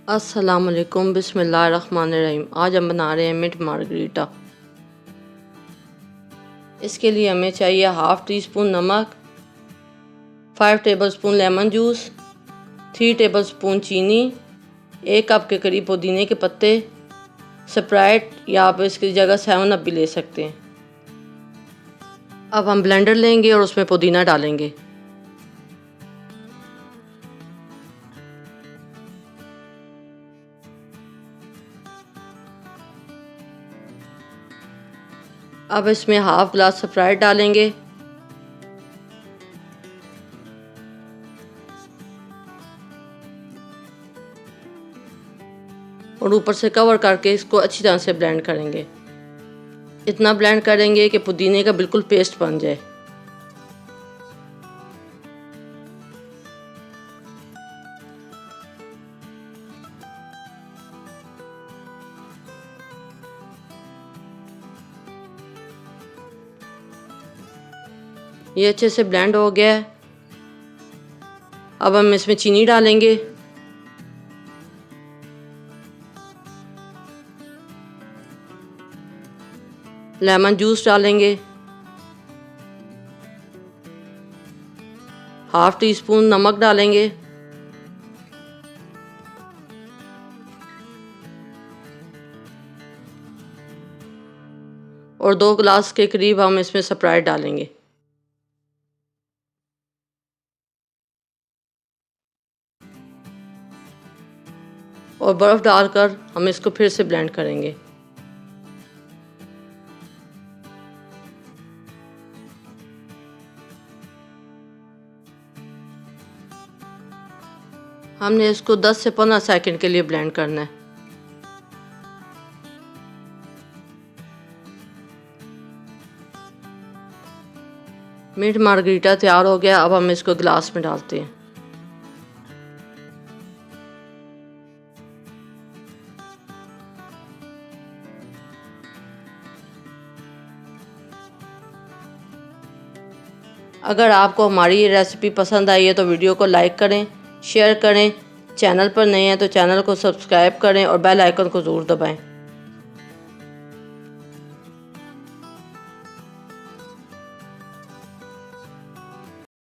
अस्सलामुअलैकुम बिस्मिल्लाहिर्रहमानिर्रहीम। आज हम बना रहे हैं मिंट मार्गरीटा। इसके लिए हमें चाहिए हाफ़ टी स्पून नमक, 5 टेबलस्पून लेमन जूस, 3 टेबलस्पून चीनी, 1 कप के करीब पुदीने के पत्ते, स्प्राइट या आप इसकी जगह 7 अप भी ले सकते हैं। अब हम ब्लेंडर लेंगे और उसमें पुदीना डालेंगे। अब इसमें हाफ ग्लास स्प्राइट डालेंगे। और ऊपर से कवर करके इसको अच्छी तरह से ब्लेंड करेंगे। इतना ब्लेंड करेंगे कि पुदीने का बिल्कुल पेस्ट बन जाए। ये अच्छे से ब्लेंड हो गया है। अब हम इसमें चीनी डालेंगे। लेमन जूस डालेंगे। हाफ़ टी स्पून नमक डालेंगे। और 2 गिलास के करीब हम इसमें स्प्राइट डालेंगे। और बर्फ़ डालकर हम इसको फिर से ब्लेंड करेंगे। हमने इसको 10 से 15 सेकंड के लिए ब्लेंड करना है। मिंट मार्गरीटा तैयार हो गया। अब हम इसको गिलास में डालते हैं। अगर आपको हमारी ये रेसिपी पसंद आई है तो वीडियो को लाइक करें, शेयर करें। चैनल पर नए हैं तो चैनल को सब्सक्राइब करें और बेल आइकन को ज़रूर दबाएं।